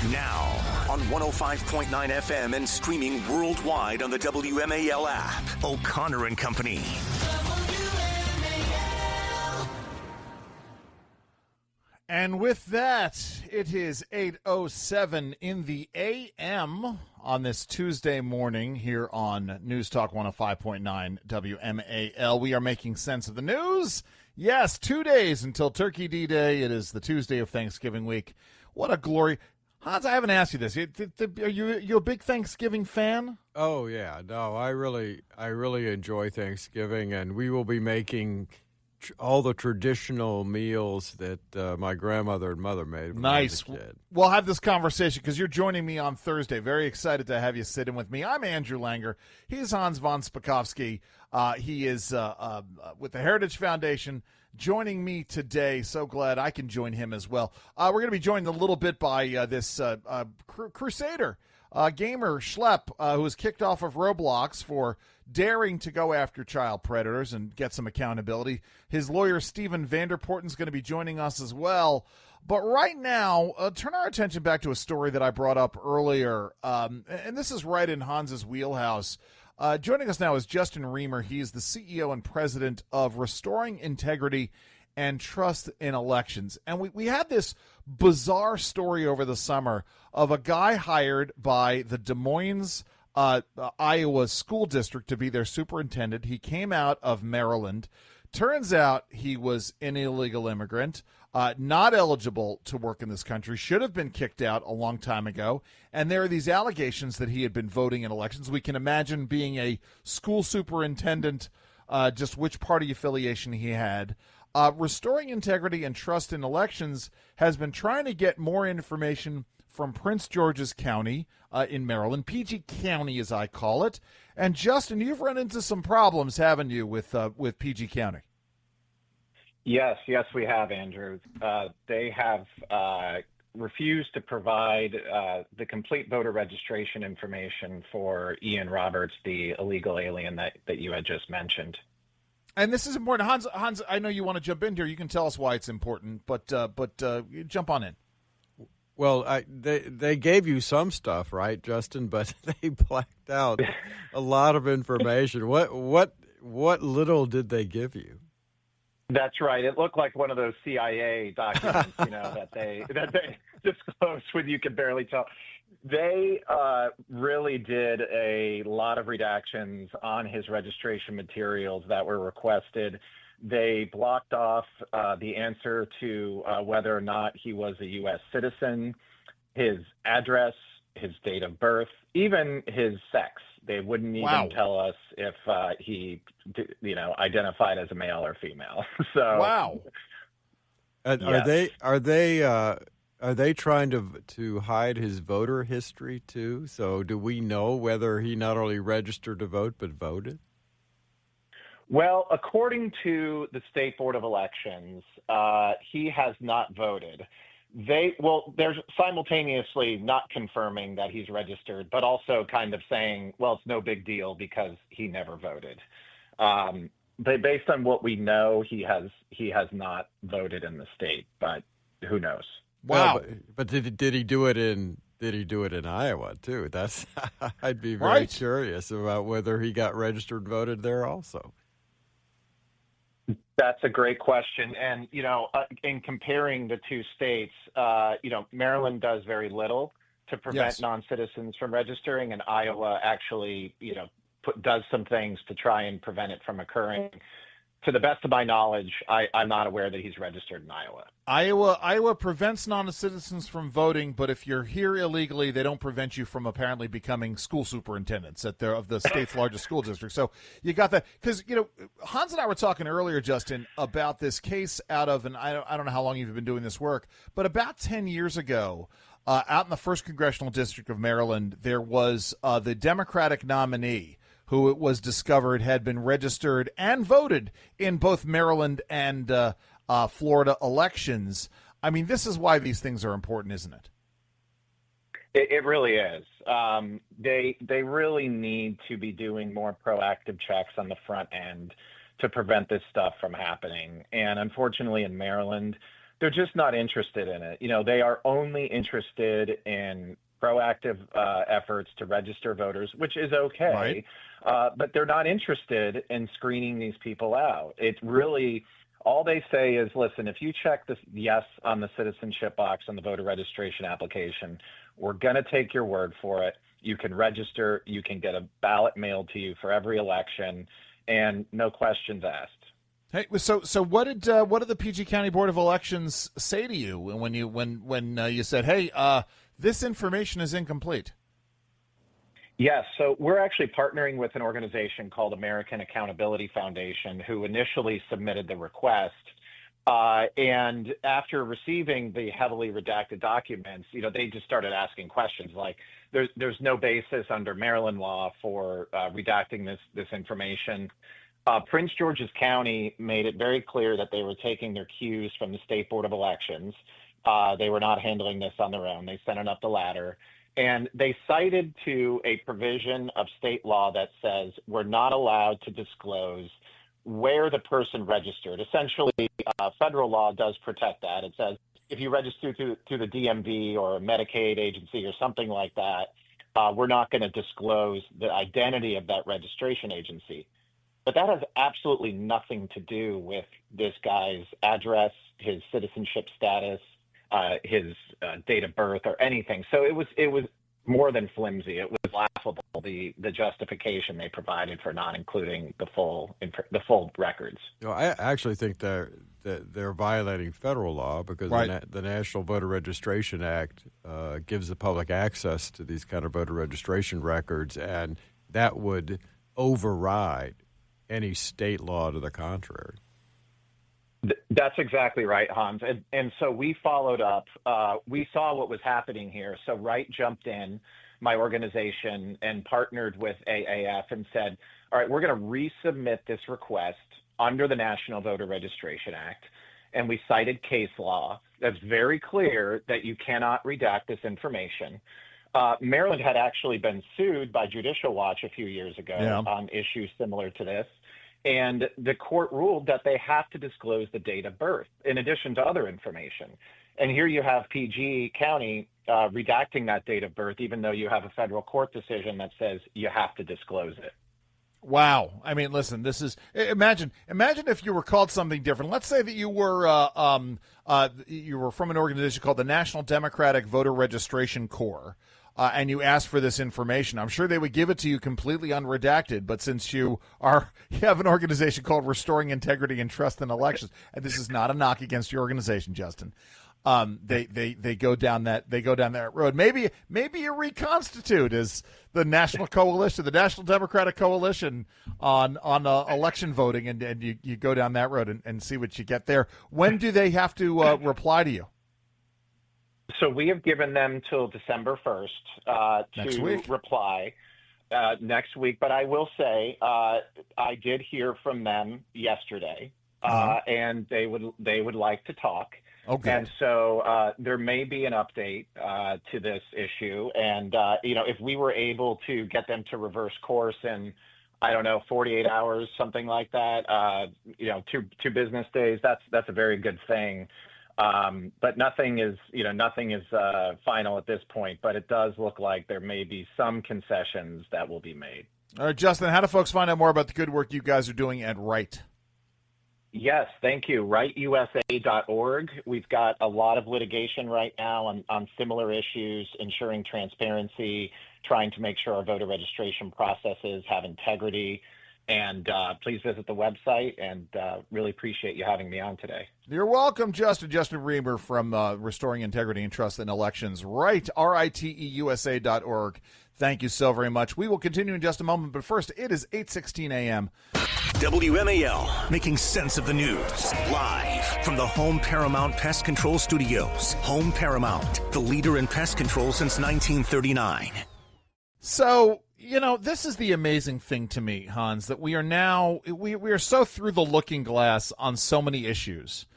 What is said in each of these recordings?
Now, on 105.9 FM and streaming worldwide on the WMAL app, O'Connor and Company. And with that, it is 8:07 in the a.m. on this Tuesday morning here on News Talk 105.9 WMAL. We are making sense of the news. Yes, 2 days until Turkey D-Day. It is the Tuesday of Thanksgiving week. What a glory. Hans, I haven't asked you this. Are you a big Thanksgiving fan? Oh, yeah. No, I really enjoy Thanksgiving, and we will be making all the traditional meals that my grandmother and mother made when I was a kid. We'll have this conversation because you're joining me on Thursday. Very excited to have you sit in with me. I'm Andrew Langer. He's Hans von Spakovsky. He is with the Heritage Foundation, joining me today. So glad I can join him as well. We're going to be joined a little bit by this crusader, gamer Schlep, who was kicked off of Roblox for daring to go after child predators and get some accountability. His lawyer, STEVEN Vanderporten, is going to be joining us as well. But right now, turn our attention back to a story that I brought up earlier, and this is right in Hans's wheelhouse. Joining us now is Justin Riemer. He is the CEO and president of Restoring Integrity and Trust in Elections. And we had this bizarre story over the summer of a guy hired by the Des Moines, Iowa school district to be their superintendent. He came out of Maryland. Turns out he was an illegal immigrant, not eligible to work in this country, should have been kicked out a long time ago. And there are these allegations that he had been voting in elections. We can imagine being a school superintendent, just which party affiliation he had. Restoring Integrity and Trust in Elections has been trying to get more information from Prince George's County in Maryland, PG County as I call it. And Justin, you've run into some problems, haven't you, with PG County? Yes, we have, Andrew. They have refused to provide the complete voter registration information for Ian Roberts, the illegal alien that you had just mentioned. And this is important. Hans, I know you want to jump in here. You can tell us why it's important, but jump on in. Well, they gave you some stuff, right, Justin? But they blacked out a lot of information. What little did they give you? That's right. It looked like one of those CIA documents, that they disclosed when you could barely tell. They really did a lot of redactions on his registration materials that were requested. They blocked off the answer to whether or not he was a U.S. citizen, his address, his date of birth, even his sex. They wouldn't even tell us if he, identified as a male or female. So, wow. Yes. Are they trying to hide his voter history too? So, do we know whether he not only registered to vote but voted? Well, according to the State Board of Elections, he has not voted. They're simultaneously not confirming that he's registered, but also kind of saying, well, it's no big deal because he never voted. But based on what we know, he has not voted in the state, but who knows? Wow. Well, but did he do it in Iowa too? That's I'd be very curious about whether he got registered and voted there also. That's a great question. And, in comparing the two states, Maryland does very little to prevent non-citizens from registering, and Iowa actually, does some things to try and prevent it from occurring. To the best of my knowledge, I'm not aware that he's registered in Iowa. Iowa prevents non-citizens from voting, but if you're here illegally, they don't prevent you from apparently becoming school superintendents of the state's largest school district. So you got that. Because, Hans and I were talking earlier, Justin, about this case out of, and I don't know how long you've been doing this work, but about 10 years ago, out in the 1st Congressional District of Maryland, there was the Democratic nominee who it was discovered had been registered and voted in both Maryland and Florida elections. I mean, this is why these things are important, isn't it? It really is. They really need to be doing more proactive checks on the front end to prevent this stuff from happening. And unfortunately, in Maryland, they're just not interested in it. They are only interested in proactive efforts to register voters, which is okay. Right. But they're not interested in screening these people out. It's really all they say is, listen, if you check this yes on the citizenship box on the voter registration application, we're going to take your word for it. You can register. You can get a ballot mailed to you for every election, and no questions asked. Hey, so what did the PG County Board of Elections say to you when you said, hey, this information is incomplete? Yes, so we're actually partnering with an organization called American Accountability Foundation, who initially submitted the request. And after receiving the heavily redacted documents, they just started asking questions like, there's no basis under Maryland law for redacting this information. Prince George's County made it very clear that they were taking their cues from the State Board of Elections. They were not handling this on their own. They sent it up the ladder. And they cited to a provision of state law that says we're not allowed to disclose where the person registered. Essentially, federal law does protect that. It says if you register through the DMV or a Medicaid agency or something like that, we're not going to disclose the identity of that registration agency. But that has absolutely nothing to do with this guy's address, his citizenship status, his date of birth, or anything. So it was more than flimsy. It was laughable, the justification they provided for not including the full records. I actually think that they're violating federal law because right. the National Voter Registration Act gives the public access to these kind of voter registration records, and that would override any state law to the contrary. That's exactly right, Hans. And so we followed up. We saw what was happening here. So Wright jumped in, my organization, and partnered with AAF and said, all right, we're going to resubmit this request under the National Voter Registration Act. And we cited case law that's very clear that you cannot redact this information. Maryland had actually been sued by Judicial Watch a few years ago on issues similar to this. And the court ruled that they have to disclose the date of birth in addition to other information. And here you have PG County redacting that date of birth, even though you have a federal court decision that says you have to disclose it. Wow. I mean, listen, this is imagine if you were called something different. Let's say that you were from an organization called the National Democratic Voter Registration Corps. And you ask for this information. I'm sure they would give it to you completely unredacted, but since you have an organization called Restoring Integrity and Trust in Elections, and this is not a knock against your organization, Justin, they go down that road. Maybe you reconstitute as the National Coalition, the National Democratic Coalition on election voting, and you go down that road and see what you get there. When do they have to reply to you? So we have given them till December 1st to reply next week. But I will say I did hear from them yesterday, and they would like to talk. Okay. And so there may be an update to this issue. And, if we were able to get them to reverse course in, 48 hours, something like that, two business days, that's a very good thing. But nothing is final at this point, but it does look like there may be some concessions that will be made. All right, Justin, how do folks find out more about the good work you guys are doing at Wright? Yes, thank you. WrightUSA.org. We've got a lot of litigation right now on similar issues, ensuring transparency, trying to make sure our voter registration processes have integrity. And please visit the website, and really appreciate you having me on today. You're welcome, Justin. Justin Riemer from Restoring Integrity and Trust in Elections. Right, RITEUSA.org. Thank you so very much. We will continue in just a moment, but first, it is 8:16 a.m. WMAL, making sense of the news. Live from the Home Paramount Pest Control Studios. Home Paramount, the leader in pest control since 1939. So, this is the amazing thing to me, Hans, that we are now we are so through the looking glass on so many issues,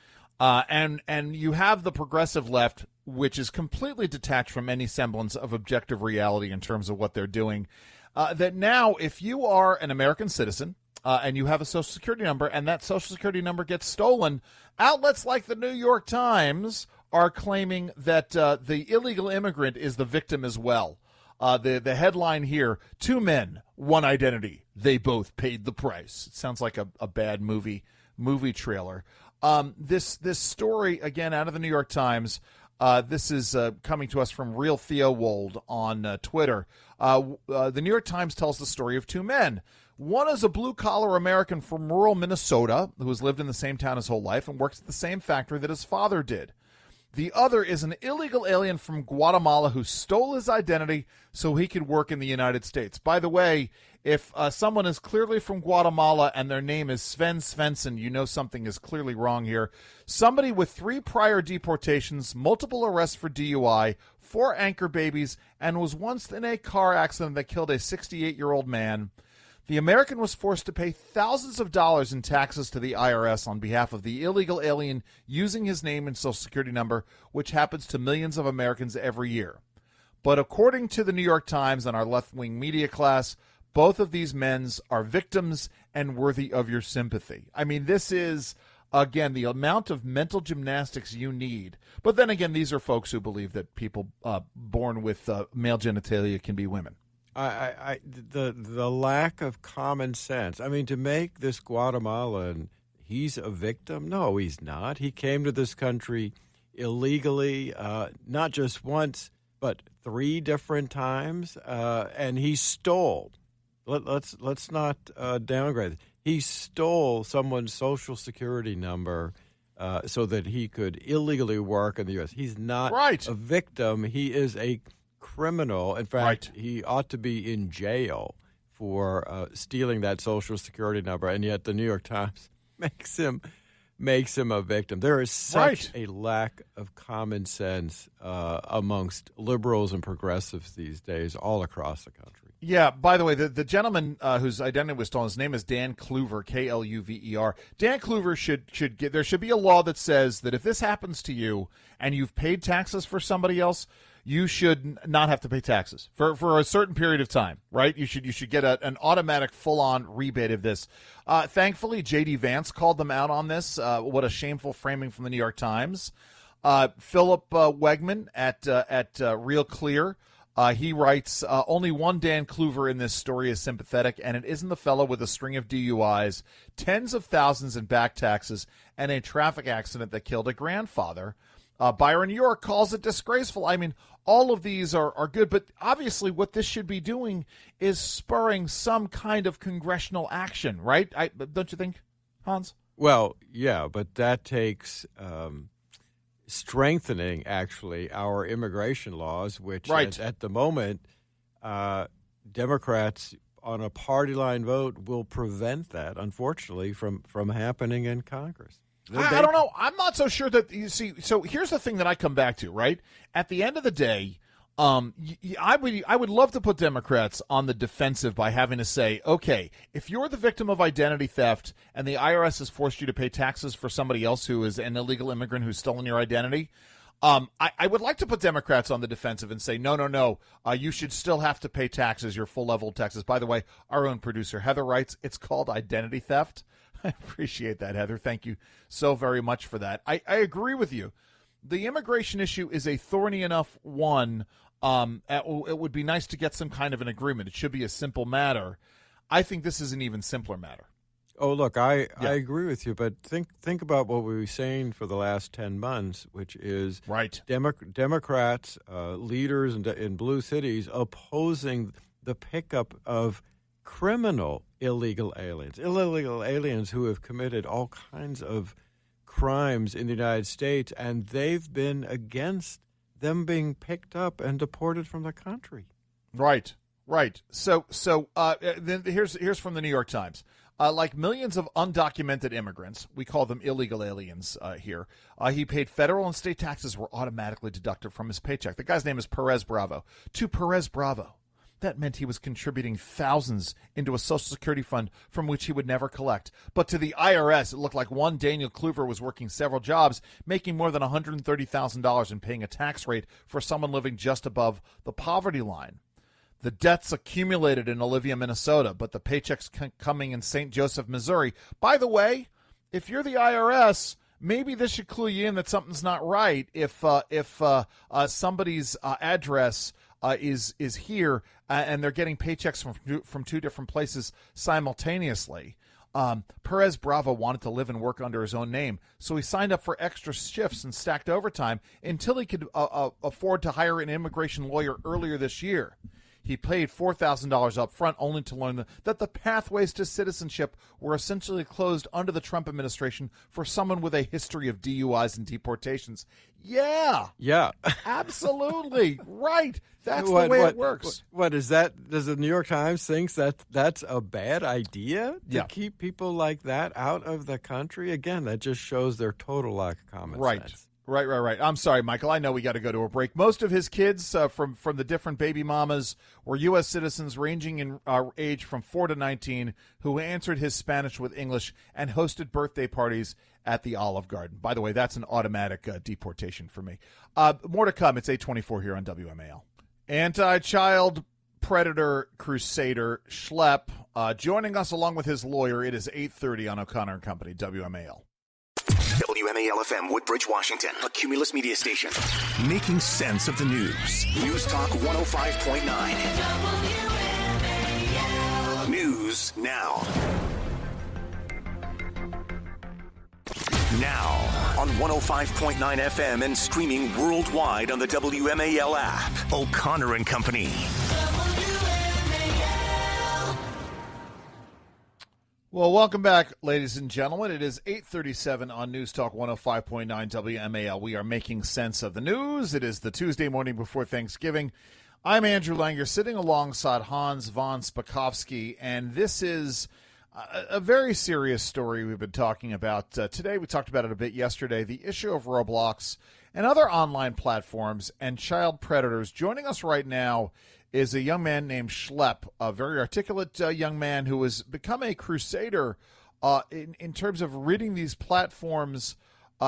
and you have the progressive left, which is completely detached from any semblance of objective reality in terms of what they're doing. That now, if you are an American citizen, and you have a Social Security number, and that Social Security number gets stolen, outlets like the New York Times are claiming that the illegal immigrant is the victim as well. The headline here, 2 men, 1 identity. They both paid the price. It sounds like a bad movie trailer. This story, again, out of the New York Times, this is coming to us from Real Theo Wold on Twitter. The New York Times tells the story of 2 men. One is a blue-collar American from rural Minnesota who has lived in the same town his whole life and works at the same factory that his father did. The other is an illegal alien from Guatemala who stole his identity so he could work in the United States. By the way, if someone is clearly from Guatemala and their name is Sven Svensson, you know something is clearly wrong here. Somebody with 3 prior deportations, multiple arrests for DUI, 4 anchor babies, and was once in a car accident that killed a 68-year-old man. The American was forced to pay thousands of dollars in taxes to the IRS on behalf of the illegal alien using his name and Social Security number, which happens to millions of Americans every year. But according to the New York Times and our left-wing media class, both of these men are victims and worthy of your sympathy. I mean, this is, again, the amount of mental gymnastics you need. But then again, these are folks who believe that people born with male genitalia can be women. The lack of common sense. I mean, to make this Guatemalan, he's a victim? No, he's not. He came to this country illegally, not just once, but 3 different times, and he stole. Let's not downgrade it. He stole someone's Social Security number so that he could illegally work in the U.S. He's not a victim. He is a criminal. In fact, he ought to be in jail for stealing that Social Security number, and yet the New York Times makes him a victim. There is such a lack of common sense amongst liberals and progressives these days all across the country. Yeah, by the way, the gentleman whose identity was stolen, his name is Dan Kluver, Kluver. Dan Kluver should get, there should be a law that says that if this happens to you and you've paid taxes for somebody else, you should not have to pay taxes for a certain period of time, right? You should get an automatic full-on rebate of this. Thankfully, J.D. Vance called them out on this. What a shameful framing from the New York Times. Philip Wegman at Real Clear, he writes, only one Dan Kluver in this story is sympathetic, and it isn't the fellow with a string of DUIs, tens of thousands in back taxes, and a traffic accident that killed a grandfather. Byron York calls it disgraceful. I mean, all of these are good, but obviously what this should be doing is spurring some kind of congressional action, right? Don't you think, Hans? Well, yeah, but that takes strengthening, actually, our immigration laws, which at the moment, Democrats on a party line vote will prevent that, unfortunately, from happening in Congress. I don't know. I'm not so sure that, you see, so here's the thing that I come back to, right? At the end of the day, I would love to put Democrats on the defensive by having to say, okay, if you're the victim of identity theft and the IRS has forced you to pay taxes for somebody else who is an illegal immigrant who's stolen your identity, I would like to put Democrats on the defensive and say, no, you should still have to pay taxes, your full level of taxes. By the way, our own producer, Heather, writes, it's called identity theft. I appreciate that, Heather. Thank you so very much for that. I agree with you. The immigration issue is a thorny enough one. It would be nice to get some kind of an agreement. It should be a simple matter. I think this is an even simpler matter. Oh, look, I agree with you, but think about what we were saying for the last 10 months, which is Democrats, leaders in blue cities opposing the pickup of criminal illegal aliens who have committed all kinds of crimes in the United States, and they've been against them being picked up and deported from the country. Right. So then here's from the New York Times. Like millions of undocumented immigrants, we call them illegal aliens here, he paid federal and state taxes were automatically deducted from his paycheck. The guy's name is Perez Bravo. To Perez Bravo, that meant he was contributing thousands into a Social Security fund from which he would never collect. But to the IRS, it looked like one Daniel Kluver was working several jobs, making more than $130,000 and paying a tax rate for someone living just above the poverty line. The debts accumulated in Olivia, Minnesota, but the paychecks coming in St. Joseph, Missouri. By the way, if you're the IRS, maybe this should clue you in that something's not right. If somebody's address is here and they're getting paychecks from two different places simultaneously. Perez Bravo wanted to live and work under his own name, so he signed up for extra shifts and stacked overtime until he could afford to hire an immigration lawyer earlier this year. He paid $4,000 up front only to learn that the pathways to citizenship were essentially closed under the Trump administration for someone with a history of DUIs and deportations. Yeah. Absolutely. Right. That's the way it works. What is that? Does the New York Times think that's a bad idea to keep people like that out of the country? Again, that just shows their total lack of common sense. Right. I'm sorry, Michael. I know we got to go to a break. Most of his kids from the different baby mamas were U.S. citizens ranging in age from 4 to 19 who answered his Spanish with English and hosted birthday parties at the Olive Garden. By the way, that's an automatic deportation for me. More to come. It's 8:24 here on WMAL. Anti-child predator crusader Schlep joining us along with his lawyer. It is 8:30 on O'Connor and Company, WMAL. WMAL-FM, Woodbridge, Washington, a Cumulus media station. Making sense of the news. News Talk 105.9. News now. Now on 105.9 FM and streaming worldwide on the WMAL app. O'Connor and Company. Well, welcome back, ladies and gentlemen. It is 8:37 on News Talk 105.9 WMAL. We are making sense of the news. It is the Tuesday morning before Thanksgiving. I'm Andrew Langer, sitting alongside Hans von Spakovsky, and this is a very serious story we've been talking about today. We talked about it a bit yesterday, the issue of Roblox and other online platforms and child predators. Joining us right now is a young man named Schlep, a very articulate young man who has become a crusader in terms of ridding these platforms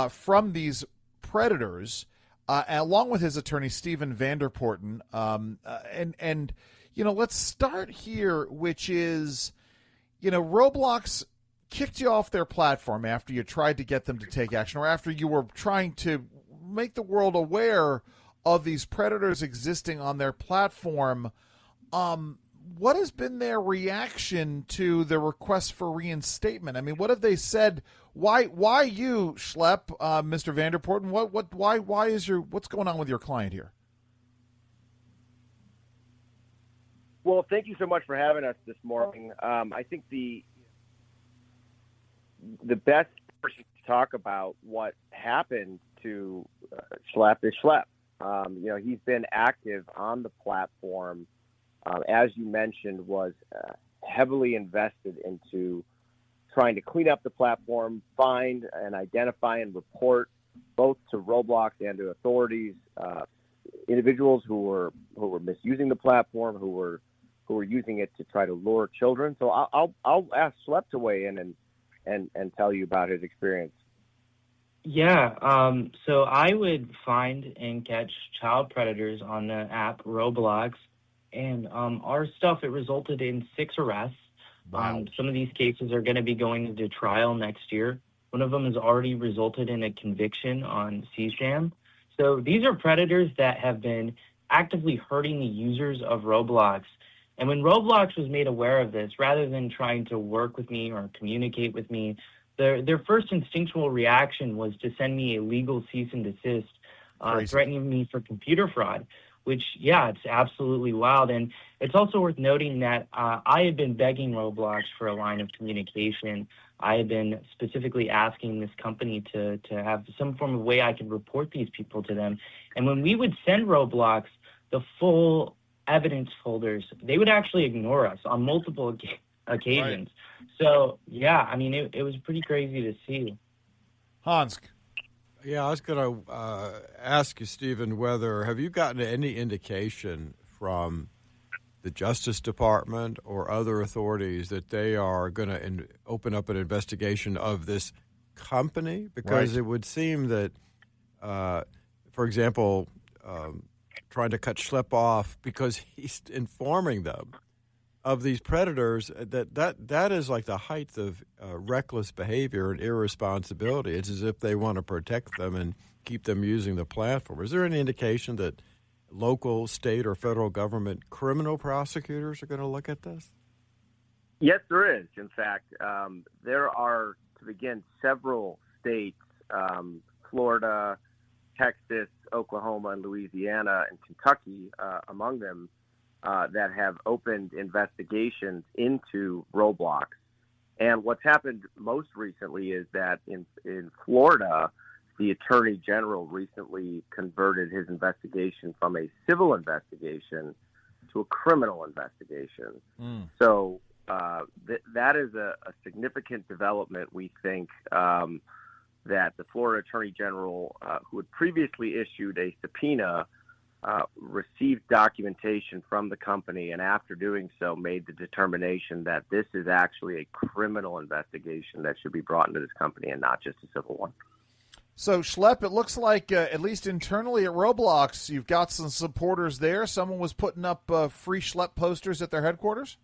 from these predators, along with his attorney, STEVEN VANDERPORTEN. And let's start here, which is, Roblox kicked you off their platform after you tried to get them to take action, or after you were trying to make the world aware of these predators existing on their platform. What has been their reaction to the request for reinstatement? I mean, what have they said? Why you, Schlep, Mr. Vanderpoorten? Why is what's going on with your client here? Well, thank you so much for having us this morning. I think the best person to talk about what happened to Schlep is Schlep. He's been active on the platform, as you mentioned, was heavily invested into trying to clean up the platform, find and identify and report both to Roblox and to authorities individuals who were misusing the platform, who were using it to try to lure children. So I'll ask Schlep to weigh in and tell you about his experience. Yeah, so I would find and catch child predators on the app Roblox, and our stuff, it resulted in 6 arrests. Wow. Some of these cases are going to be going into trial next year. One of them has already resulted in a conviction on CSAM. So these are predators that have been actively hurting the users of Roblox. And when Roblox was made aware of this, rather than trying to work with me or communicate with me, their first instinctual reaction was to send me a legal cease and desist, threatening me for computer fraud, which, it's absolutely wild. And it's also worth noting that I had been begging Roblox for a line of communication. I had been specifically asking this company to have some form of way I could report these people to them. And when we would send Roblox the full evidence folders, they would actually ignore us on multiple occasions. Right. So, it was pretty crazy to see. Hans. Yeah, I was going to ask you, Stephen, have you gotten any indication from the Justice Department or other authorities that they are going to open up an investigation of this company? Because It would seem that, for example, trying to cut Schlep off because he's informing them of these predators. That is like the height of reckless behavior and irresponsibility. It's as if they want to protect them and keep them using the platform. Is there any indication that local, state, or federal government criminal prosecutors are going to look at this? Yes, there is. In fact, there are, to begin, several states, Florida, Texas, Oklahoma, and Louisiana, and Kentucky among them, that have opened investigations into Roblox. And what's happened most recently is that in Florida, the Attorney General recently converted his investigation from a civil investigation to a criminal investigation. So that is a significant development, we think, that the Florida Attorney General, who had previously issued a subpoena, received documentation from the company, and after doing so made the determination that this is actually a criminal investigation that should be brought into this company and not just a civil one. So, Schlep, it looks like, at least internally at Roblox, you've got some supporters there. Someone was putting up free Schlep posters at their headquarters?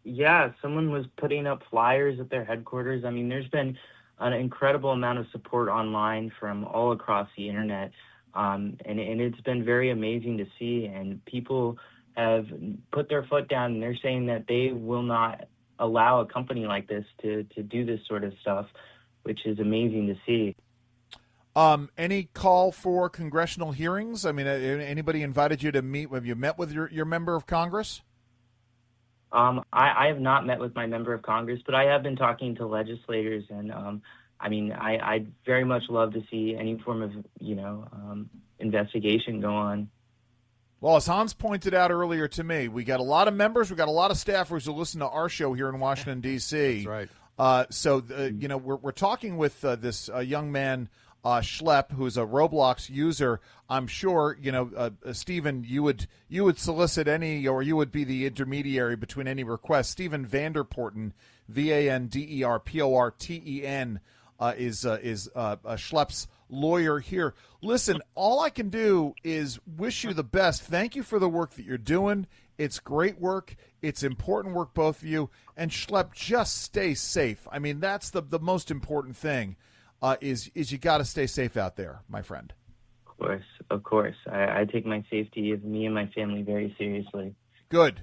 Yeah, someone was putting up flyers at their headquarters. I mean, there's been an incredible amount of support online from all across the internet, and it's been very amazing to see. And people have put their foot down, and they're saying that they will not allow a company like this to do this sort of stuff, which is amazing to see. Any call for congressional hearings? I mean, anybody invited you to meet? Have you met with your member of Congress? I have not met with my member of Congress, but I have been talking to legislators, and I mean, I'd very much love to see any form of, investigation go on. Well, as Hans pointed out earlier to me, we got a lot of members, we got a lot of staffers who listen to our show here in Washington, D.C. That's right. We're talking with this young man, Schlep, who's a Roblox user. I'm sure, Steven, you would solicit any, or you would be the intermediary between any request. STEVEN VANDERPORTEN, VANDERPORTEN, is Schlep's lawyer here. Listen, all I can do is wish you the best. Thank you for the work that you're doing. It's great work. It's important work, both of you. And Schlep, just stay safe. I mean, that's the most important thing. Is you got to stay safe out there, my friend. Of course. I take my safety of me and my family very seriously. Good.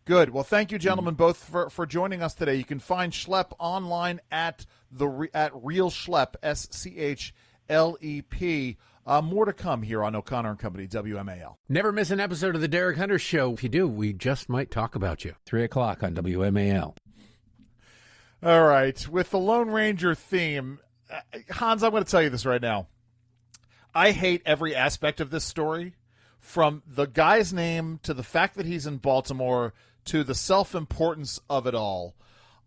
Well, thank you, gentlemen, both for joining us today. You can find Schlep online at Real Schlep, SCHLEP. More to come here on O'Connor and Company, WMAL. Never miss an episode of the Derek Hunter Show. If you do, we just might talk about you. 3 o'clock on WMAL. All right. With the Lone Ranger theme, Hans, I'm going to tell you this right now. I hate every aspect of this story, from the guy's name to the fact that he's in Baltimore to the self-importance of it all.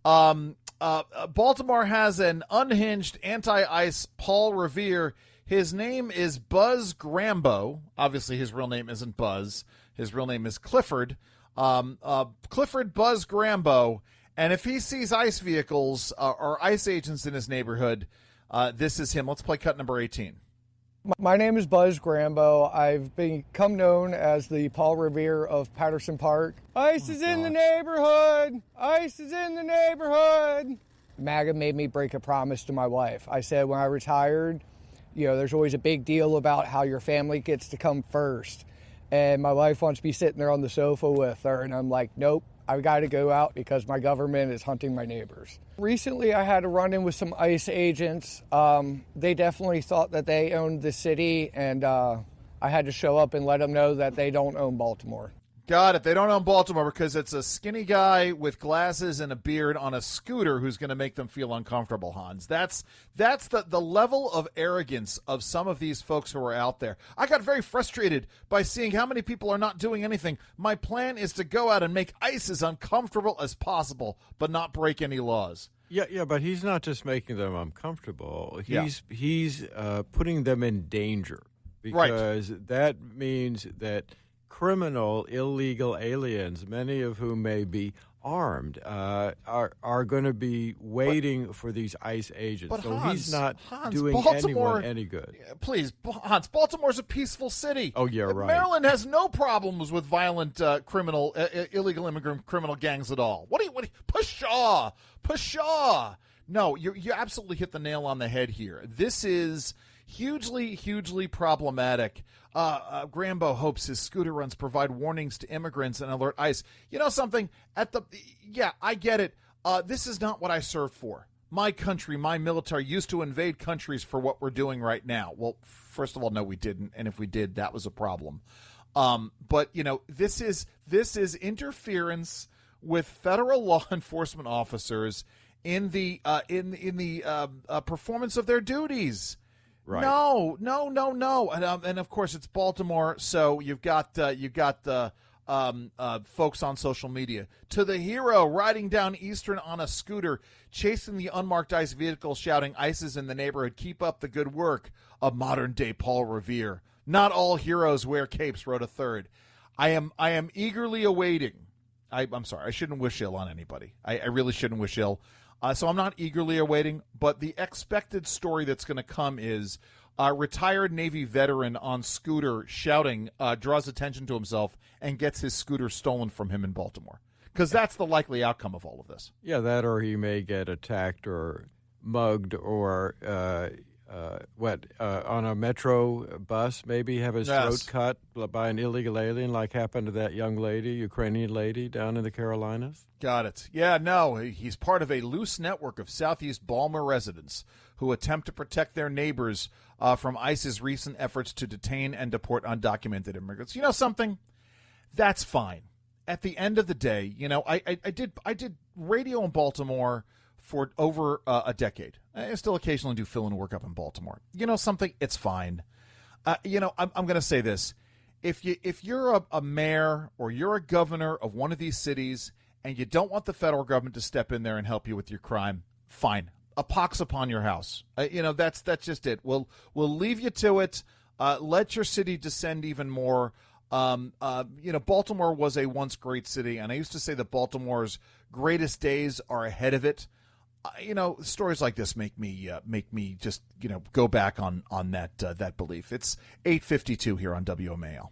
Baltimore has an unhinged anti-ICE Paul Revere. His name is Buzz Grambo. Obviously, his real name isn't Buzz. His real name is Clifford. Clifford Buzz Grambo. And if he sees ICE vehicles or ICE agents in his neighborhood, this is him. Let's play cut number 18. My name is Buzz Grambo. I've become known as the Paul Revere of Patterson Park. ICE is in the neighborhood! ICE is in the neighborhood! MAGA made me break a promise to my wife. I said when I retired, there's always a big deal about how your family gets to come first. And my wife wants me sitting there on the sofa with her, and I'm like, nope. I've got to go out because my government is hunting my neighbors. Recently, I had a run-in with some ICE agents. They definitely thought that they owned the city, and I had to show up and let them know that they don't own Baltimore. Got it. They don't own Baltimore because it's a skinny guy with glasses and a beard on a scooter who's going to make them feel uncomfortable, Hans. That's the level of arrogance of some of these folks who are out there. I got very frustrated by seeing how many people are not doing anything. My plan is to go out and make ICE as uncomfortable as possible, but not break any laws. Yeah, but he's not just making them uncomfortable. He's putting them in danger, because that means that criminal, illegal aliens, many of whom may be armed are going to be waiting for these ICE agents. But so Hans, he's not Hans, doing Baltimore, anyone any good. Please, Hans, Baltimore's a peaceful city. Oh, yeah, right. Maryland has no problems with violent illegal immigrant criminal gangs at all. What do you Pshaw. No, you absolutely hit the nail on the head here. This is hugely, hugely problematic. Grambo hopes his scooter runs provide warnings to immigrants and alert ICE. You know something? I get it. This is not what I served for. My country, my military used to invade countries for what we're doing right now. Well, first of all, no, we didn't, and if we did, that was a problem. But this is interference with federal law enforcement officers in the performance of their duties. Right. No. And of course, it's Baltimore, so you've got the folks on social media. To the hero riding down Eastern on a scooter, chasing the unmarked ICE vehicle, shouting, "ICE is in the neighborhood. Keep up the good work." A modern-day Paul Revere. Not all heroes wear capes, wrote a third. I am eagerly awaiting. I'm sorry, I shouldn't wish ill on anybody. I really shouldn't wish ill. So I'm not eagerly awaiting, but the expected story that's going to come is a retired Navy veteran on scooter shouting, draws attention to himself, and gets his scooter stolen from him in Baltimore. Because that's the likely outcome of all of this. Yeah, that or he may get attacked or mugged or on a metro bus, maybe have his throat cut by an illegal alien like happened to that young lady, Ukrainian lady down in the Carolinas? Got it. Yeah, no, he's part of a loose network of Southeast Baltimore residents who attempt to protect their neighbors from ICE's recent efforts to detain and deport undocumented immigrants. You know something? That's fine. At the end of the day, I did radio in Baltimore for over a decade. I still occasionally do fill-in work up in Baltimore. You know something? It's fine. I'm going to say this. If you're a mayor or you're a governor of one of these cities and you don't want the federal government to step in there and help you with your crime, fine. A pox upon your house. That's just it. We'll leave you to it. Let your city descend even more. Baltimore was a once great city, and I used to say that Baltimore's greatest days are ahead of it. Stories like this make me just go back on that belief. It's 8:52 here on WMAL.